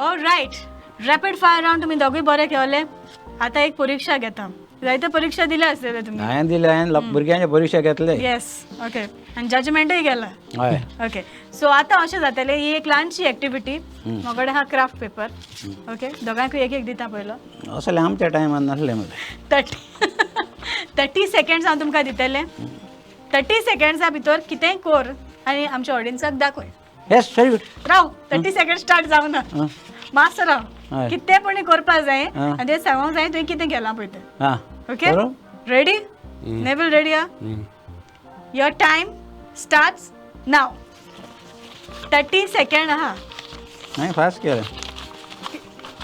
Alright rapid fire round तुम्ही दोघे बरे केले. आता एक परीक्षा घेता. जायते परीक्षा दिल्या असते तुम्ही. हांवें दिले हांवें भुरग्यांचे परीक्षा घेतले. येस ओके आणि जजमेंटूय केला. हय ओके सो आता अशें जातलें ही एक ल्हानशी एक्टिविटी. म्हगडे हा क्राफ्ट पेपर. ओके दोगांकूय एक एक दिता पयलो. असले आमच्या टायमान नासले मरे. 30 सेकंड्स हांव तुमकां दितलें. 30 सेकंड्सा भितर कितेंय कर आनी आमच्या ऑडियन्साक दाखय. Yes very good. राव 30 सेकंड स्टार्ट जावना. मातसो राव. हय. कितें पण करपाक जाय आनी तें सांगूंक जाय तुवें कितें केलां पळय तें. हां ओके रेडी. नेवल रेडी आ. Your time starts now. 30 second आहा. हांवें फास्ट केलें.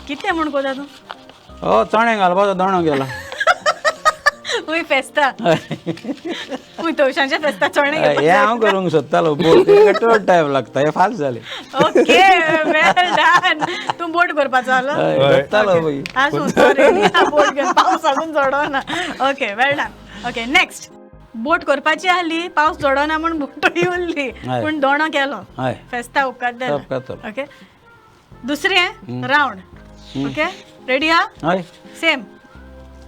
कितें म्हूण कोता तूं. हो चणे घालपाचो दोणो गेला. उय फेस्ता उय तवशांच्या फेस्ता चणे हे हांव करूंक सोदतालो बोट चड टायम लागता हे फास्ट जालें. ओके वेल डन. तूं बोट करपाचो आलो. करतालो पळय. आसूं सॉरी बोट घेवन पावस अजून चडोना. ओके वेल डन. ओके नेक्स्ट बोट करपाची आहली पावस चडोना म्हूण बोटूय उरली पूण दोणो केलो. हय फेस्ता उपकार सब दिलो. करतलो. ओके दुसरें राउंड. ओके रेडी आ. हय सेम.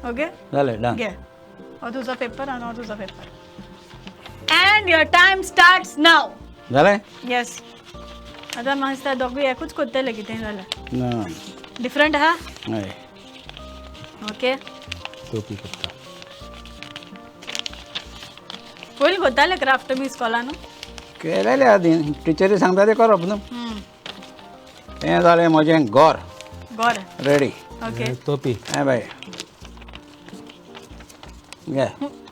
ओके जालें डन. घे हो तुजो पेपर आनी हो तुजो paper and your time starts now. जालें. येस आतां म्हाका दिसता दोगूय एकूच कोत्तले कितें जाल्यार ना डिफरंट आहा. हय ओके टोपी करता. पयलीं कोत्ताले क्राफ्ट तुमी स्कॉलान. केलेले आदी टिचरी सांगता ते करप न्हू. हें जालें म्हजें घर गोर रेडी. ओके टोपी हें बाय घे.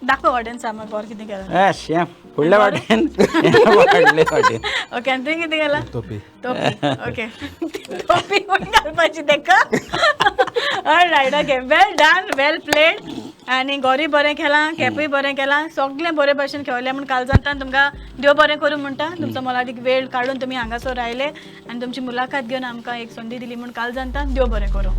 दाखव ऑडियन्स आमकां गोर कितें केलां. येस हें फुडल्या वाटेन फाटले वाटेन. ओके आनी तुवें कितें केलां. टोपी टोपी. ओके टोपी पण घालपाची तेका. ऑलरायट ओके वेल डन वेल प्लेड. आनी गोरूय बरें केलां कॅपूय बरें केलां सगळें बरे भशेन खेळलें म्हूण काल जातान तुमकां देव बरें करूं म्हणटा. तुमचो मोलादीक वेळ काडून तुमी हांगासर आयले आनी तुमची मुलाखत घेवन आमकां एक संदी दिली म्हूण काल जाता देव बरें करूं.